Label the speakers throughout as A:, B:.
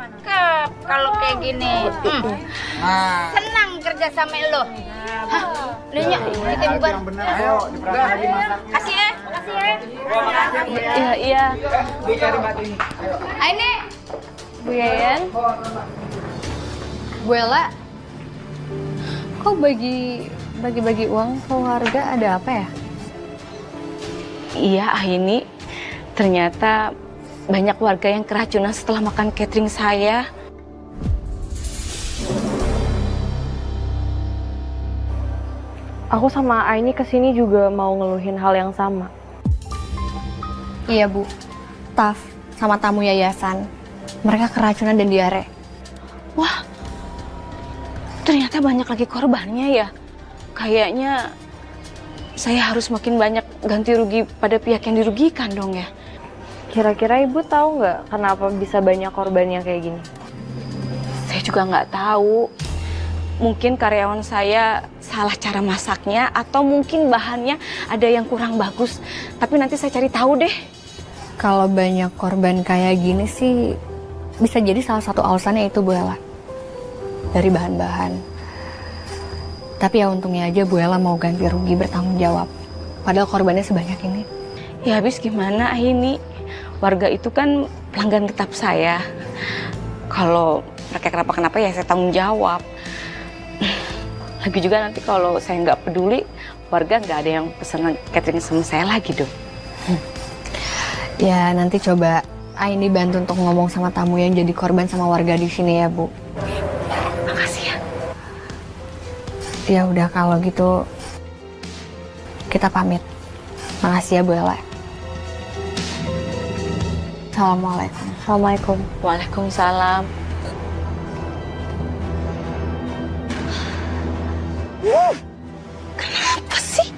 A: cakep kalau kayak gini. Senang kerja sama lo. Hah, Nyonya, kita bubar.
B: Ayo, diperhatiin lagi masak.
A: Kasih ya, kasih ya.
C: Iya, iya.
B: Dicari batu ini.
A: Ini
C: Bu Yayan.
D: Bu Ella, kok bagi-bagi uang ke warga ada apa ya?
C: Iya, ini ternyata banyak warga yang keracunan setelah makan catering saya. Aku sama Aini kesini juga mau ngeluhin hal yang sama.
D: Iya Bu, Taf sama tamu yayasan, mereka keracunan dan diare.
C: Wah, ternyata banyak lagi korbannya ya. Kayaknya saya harus makin banyak ganti rugi pada pihak yang dirugikan dong ya. Kira-kira Ibu tahu nggak kenapa bisa banyak korban yang kayak gini? Saya juga nggak tahu. Mungkin karyawan saya salah cara masaknya atau mungkin bahannya ada yang kurang bagus. Tapi nanti saya cari tahu deh.
D: Kalau banyak korban kayak gini sih, bisa jadi salah satu alasannya itu Bu Ella. Dari bahan-bahan. Tapi ya untungnya aja Bu Ella mau ganti rugi bertanggung jawab. Padahal korbannya sebanyak ini.
C: Ya habis gimana ini? Warga itu kan pelanggan tetap saya. Kalau mereka kenapa-kenapa ya saya tanggung jawab. Lagi juga nanti kalau saya nggak peduli, warga nggak ada yang pesan catering sama saya lagi dong.
D: Ya nanti coba Aini bantu untuk ngomong sama tamu yang jadi korban sama warga di sini ya Bu.
C: Makasih ya.
D: Ya udah kalau gitu kita pamit. Makasih ya Bu Ella. Assalamualaikum.
C: Assalamualaikum. Waalaikumsalam. Kenapa sih?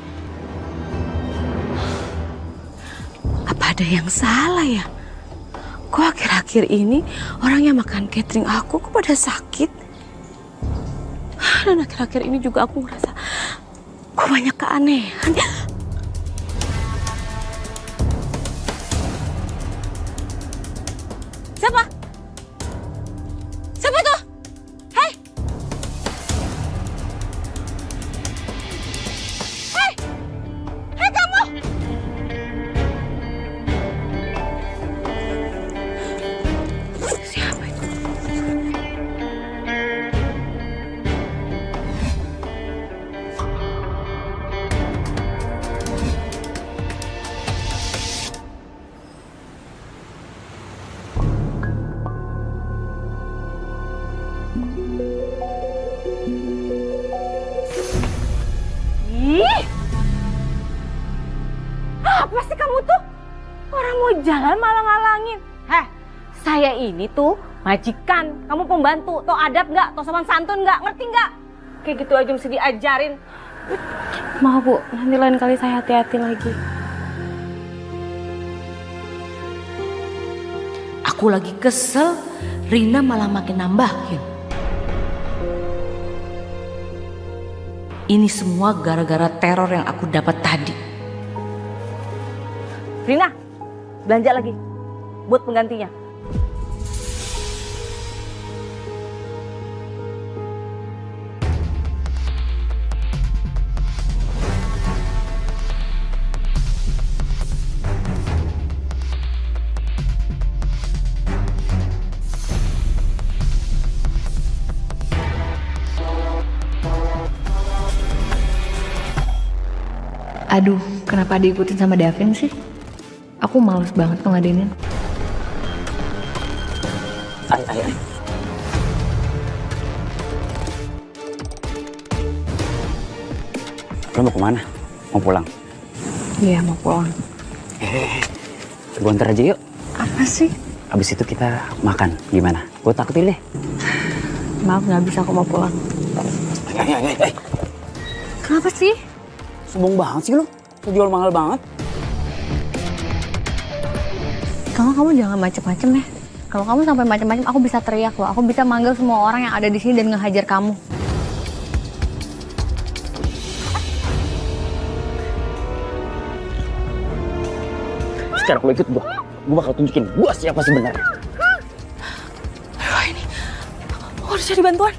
C: Apa ada yang salah ya? Kok akhir-akhir ini orang yang makan catering aku kok pada sakit? Dan akhir-akhir ini juga aku ngerasa kok banyak keanehan. Siapa? Siapa tuh? Hei! Hei! Hei kamu! Siapa itu? Ih! Apa sih kamu tuh? Orang mau jalan malah ngalangin. Heh, saya ini tuh majikan, kamu pembantu. Tau adab nggak? Tau sopan santun nggak? Ngerti nggak? Kayak gitu aja mesti diajarin. Maaf Bu, nanti lain kali saya hati-hati lagi.
E: Aku lagi kesel, Rina malah makin nambahin. Ini semua gara-gara teror yang aku dapat tadi.
C: Rina, belanja lagi buat penggantinya.
D: Aduh, kenapa diikutin sama Davin sih? Aku males banget ngeladenin.
B: Ay. Lo mau kemana? Mau pulang?
D: Iya, mau pulang.
B: Gue antar aja yuk.
D: Apa sih?
B: Abis itu kita makan. Gimana? Gue takutin deh.
D: Maaf, nggak bisa, aku mau pulang.
B: Ay.
D: Kenapa sih?
B: Sombong banget sih lo. Lo jual mahal banget.
D: Kamu jangan macem-macem ya. Kalau kamu sampai macem-macem, aku bisa teriak loh. Aku bisa manggil semua orang yang ada di sini dan ngehajar kamu.
B: Sekarang lo ikut gue bakal tunjukin gue siapa sebenarnya.
C: harus cari bantuan.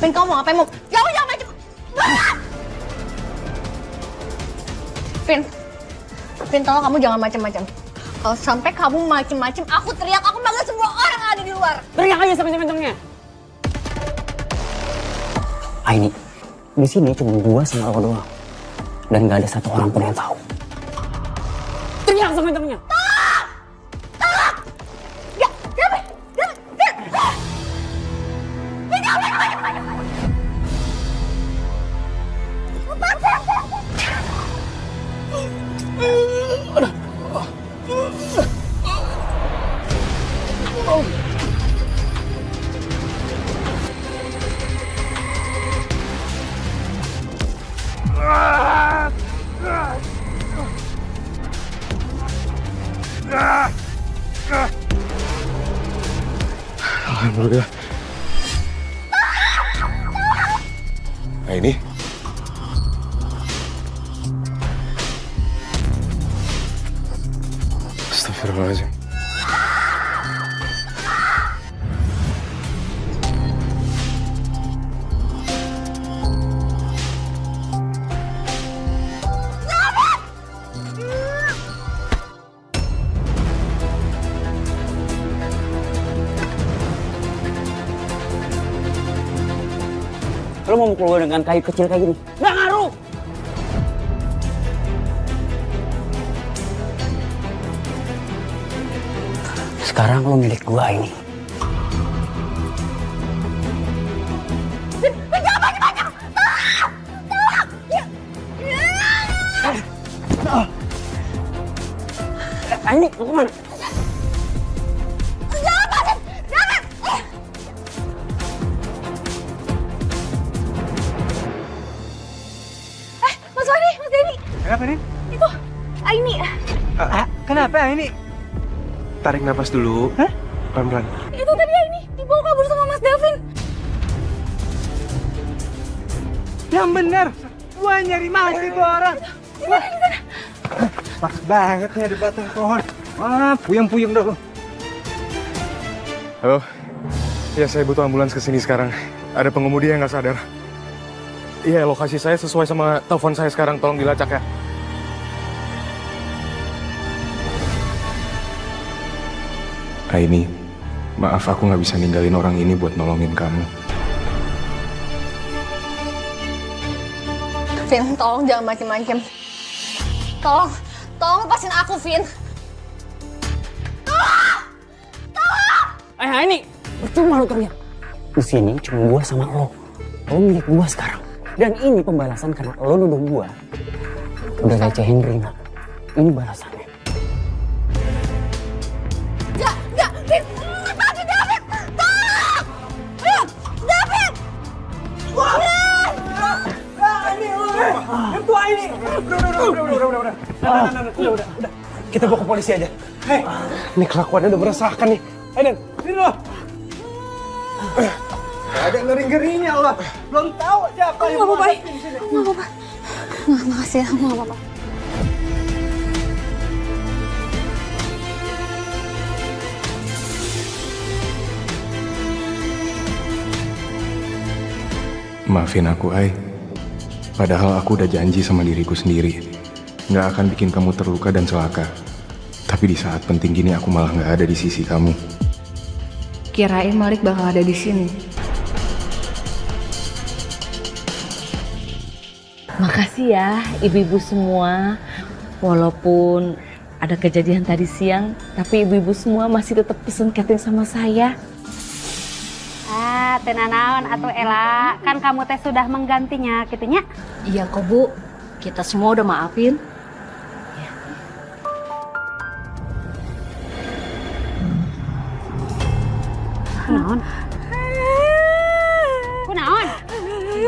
D: Vin, kamu mau ngapain? Jangan macam. Vin, tolong kamu jangan macam-macam. Kalau sampai kamu macam-macam, aku teriak, aku panggil semua orang yang ada di luar.
B: Teriak aja sekencang-kencangnya. Aini, di sini cuma gua sama lo doang. Dan gak ada satu orang pun yang tahu. Teriak sekencangnya.
F: Alhamdulillah. Aini. Astagfirullahaladzim.
B: Lo mau mukul gue dengan kayu kecil kayak gini? Nggak ngaruh! Sekarang lo milik gue ini. Ini mau kemana?
G: Kenapa nih?
C: Itu Aini.
G: Kenapa Aini? Tarik nafas dulu. Hah? Pelan-pelan.
C: Itu tadi Aini dibawa kabur sama Mas Davin.
G: Yang benar. Gua nyari masih itu orang.
C: Di sana.
G: Pas banget nih di batang pohon. Wah, puyeng-puyeng dong.
F: Halo. Ya, saya butuh ambulans kesini sekarang. Ada pengemudi yang nggak sadar. Iya, lokasi saya sesuai sama telepon saya sekarang. Tolong dilacak ya. Aini, maaf aku nggak bisa ninggalin orang ini buat nolongin kamu.
D: Vin, tolong jangan macam-macam. Tolong lepasin aku, Vin.
B: Aini, percuma lo teriak. Di sini cuma gua sama lo. Lo milik gua sekarang. Dan ini pembalasan karena lo nuduh gua udah recehin Rina. Ini balasannya.
D: Enggak, Vin. Lepasin David. Tolong! Ayo, David!
G: Udah. Kita bawa ke polisi aja. Hei, ini kelakuannya udah meresahkan nih. Aiden, sini lo. Gak ada ngeri-ngerinya Allah. Belum tahu siapa yang mau hadapin di sini.
D: Nggak apa-apa. Makasih ya, nggak apa-apa.
F: Maafin aku, Ai. Padahal aku udah janji sama diriku sendiri. Nggak akan bikin kamu terluka dan celaka. Tapi di saat penting gini aku malah nggak ada di sisi kamu.
D: Kirain Malik bakal ada di sini.
E: Makasih ya ibu-ibu semua. Walaupun ada kejadian tadi siang, tapi ibu-ibu semua masih tetap pesen catering sama saya.
A: Tenanawan atau Ella, kan kamu teh sudah menggantinya gitunya.
E: Iya kok Bu, kita semua udah maafin.
A: Kunaon?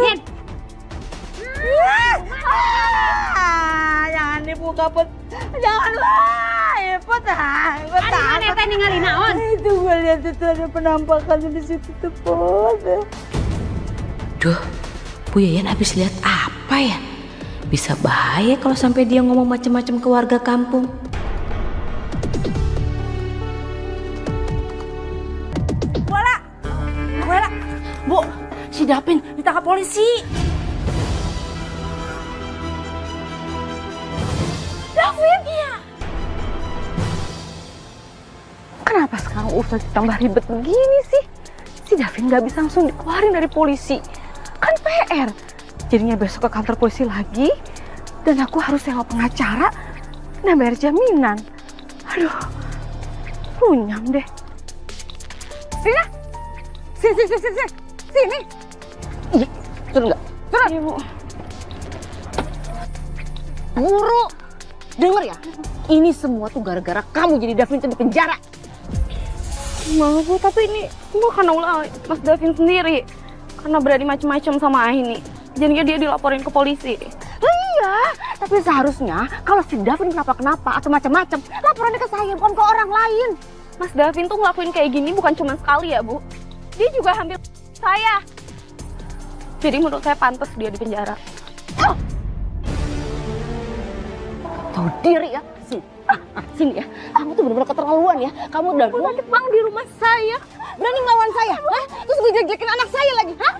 A: Jen.
C: Jangan dibuka, Put. Janganlah, ya Put.
A: Ada mana teh ningali naon?
C: Itu gue lihat itu ada penampakan di situ tuh, Put.
E: Waduh, Bu Yayan habis lihat apa ya? Bisa bahaya kalau sampai dia ngomong macam-macam ke warga kampung.
C: Bu, si Davin ditangkap polisi. Davin? Iya. Kenapa sekarang urusan tambah ribet begini sih? Si Davin nggak bisa langsung dikeluarin dari polisi. Kan PR. Jadinya besok ke kantor polisi lagi. Dan aku harus sewa pengacara dan bayar jaminan. Aduh, runyam deh. Rina, sini. Sini. Iya, turun nggak? Turun. Iya, Bu. Guru, denger ya. Ini semua tuh gara-gara kamu jadi Davin itu di penjara. Maaf Bu, tapi ini semua karena ulah Mas Davin sendiri. Karena berani macam-macam sama Aini. Jadinya dia dilaporin ke polisi. Iya, tapi seharusnya kalau si Davin kenapa-kenapa atau macam-macam, laporannya ke saya bukan ke orang lain. Mas Davin tuh ngelakuin kayak gini bukan cuma sekali ya Bu. Dia juga hampir saya. Jadi menurut saya pantas dia di penjara. Tahu diri ya, sini ya. Kamu tuh benar-benar keterlaluan ya. Kamu udah sakit bang di rumah saya. Berani ngelawan saya, hah? Terus ngejek-jekin anak saya lagi, hah?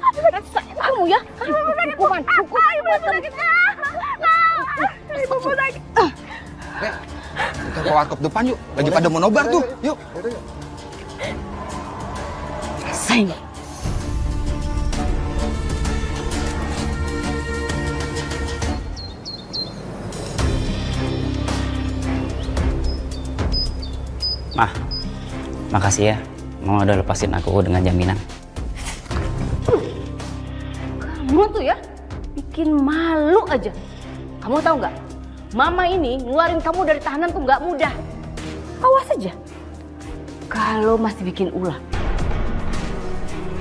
C: Kamu ya, hukuman.
H: Kita ke warkop depan yuk. Lagi pada mau nobar tuh. Yuk.
E: Rasain.
B: Mah, makasih ya. Mama udah lepasin aku dengan jaminan.
C: Kamu tuh ya, bikin malu aja. Kamu tahu nggak? Mama ini ngeluarin kamu dari tahanan tuh nggak mudah. Awas aja. Kalau masih bikin ulah.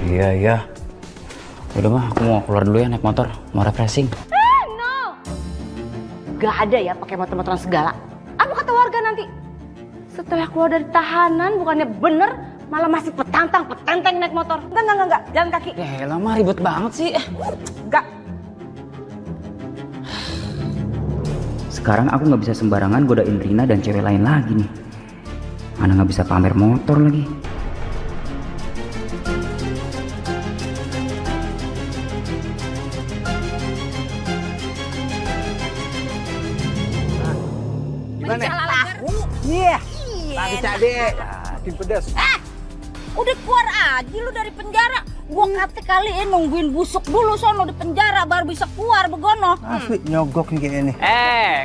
B: Iya. Udah mah, aku mau keluar dulu ya naik motor. Mau refreshing.
C: No. Gak ada ya pakai motor-motoran segala. Apa kata warga nanti? Setelah keluar dari tahanan bukannya bener, malah masih petenteng naik motor. Enggak. Jalan kaki.
B: Ya lama ribet banget sih.
C: Enggak.
B: Sekarang aku nggak bisa sembarangan godain Rina dan cewek lain lagi nih. Mana nggak bisa pamer motor lagi.
H: Gimana? Iya. Tadi cade. Makin pedas.
A: Udah keluar aja lu dari penjara. Gua kata kalian nungguin busuk dulu sono di penjara baru bisa keluar begono.
H: Asli nyogok nih kayaknya nih.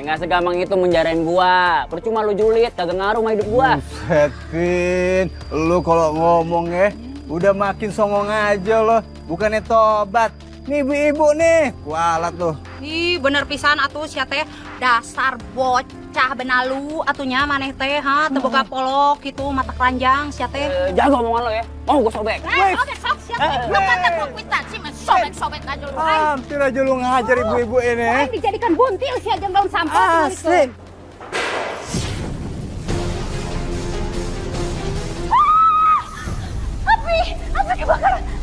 B: Nggak segampang itu menjarain gua. Percuma lu julid, kagak ngaruh sama hidup gua.
H: Buset, Vin. Lu kalau ngomong ya, udah makin songong aja lo. Bukannya tobat. Nih ibu-ibu nih, kualat tuh.
A: Ih bener pisan atuh sia teh dasar bocah benalu atunya maneh teh ha teboga polok gitu mata keranjang sia teh.
B: Jago omongan lo ya. Mau gua sobek.
A: Sobek sok sia teh. Lu kata gua kwitansi mah sobek-sobek aja lu.
H: Hampir aja lu ngajar ibu-ibu ini.
A: Orang dijadikan buntil si aja daun sampah.
H: Asli.
A: Api kebakaran.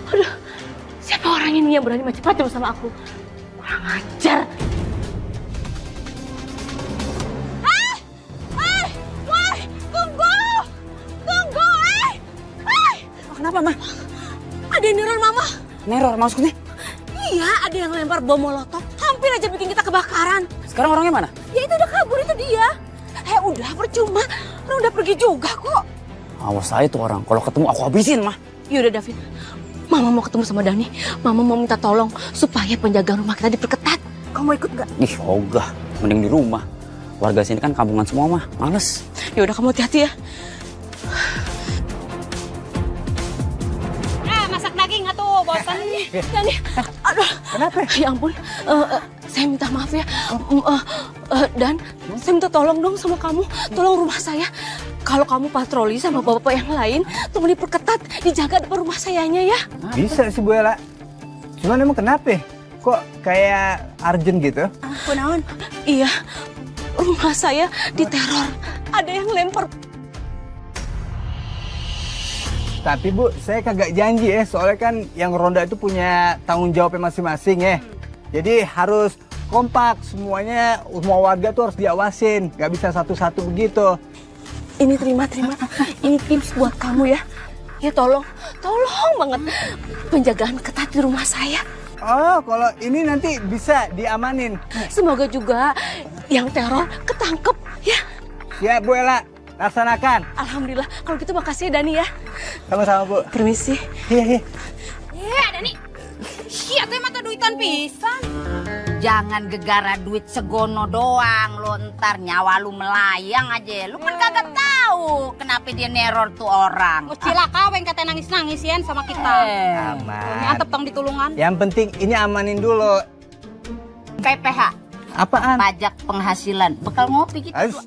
C: Aduh, siapa orang ini yang berani macam-macam sama aku? Kurang ajar.
A: Kenapa mah? Ada yang neror mama.
B: Neror maksudnya?
A: Iya, ada yang lempar bom molotov. Hampir aja bikin kita kebakaran.
B: Sekarang orangnya mana?
A: Ya itu udah kabur itu dia. Udah percuma. Orang udah pergi juga kok.
B: Awas aja tuh orang. Kalau ketemu aku habisin mah.
C: Yaudah Davin, Mama mau ketemu sama Dani. Mama mau minta tolong supaya penjagaan rumah kita diperketat. Kamu ikut nggak?
B: Ih, ogah. Mending di rumah. Warga sini kan kampungan semua mah. Males.
C: Yaudah kamu hati-hati ya.
A: Masak daging atuh, bosan.
C: Dani, aduh.
H: Kenapa?
C: Ya ampun, saya minta maaf ya. Dan saya minta tolong dong sama kamu. Tolong rumah saya. Kalau kamu patroli sama bapak yang lain, tolong diperketat, dijaga depan rumah sayanya ya.
H: Bisa sih Bu Ella. Cuman emang kenapa? Kok kayak urgent gitu?
A: Kunaon?
C: Iya, rumah saya diteror. Ada yang lempar.
H: Tapi Bu, saya kagak janji ya, soalnya kan yang ronda itu punya tanggung jawabnya masing-masing ya. Jadi harus kompak, semuanya, semua warga tuh harus diawasin, nggak bisa satu-satu begitu.
C: Ini terima. Ini tips buat kamu ya. Ya tolong banget penjagaan ketat di rumah saya.
H: Oh, kalau ini nanti bisa diamanin.
C: Semoga juga yang teror ketangkep ya.
H: Siap Bu Ella, laksanakan.
C: Alhamdulillah. Kalau gitu makasih ya Dani ya.
H: Sama-sama Bu.
C: Permisi.
H: Iya.
A: Dani. Sia teh mata duitan pisan.
I: Jangan gegara duit segono doang, lo ntar nyawa lu melayang aja. Lu kan kagak tahu kenapa dia neror tuh orang.
A: Mus cilaka weng kata nangis-nangis ya sama kita.
H: Aman.
A: Nyantep tong ditulungan.
H: Yang penting ini amanin dulu.
I: PPH,
H: Apaan?
I: pajak penghasilan. Bekal ngopi gitu.
H: Ayo,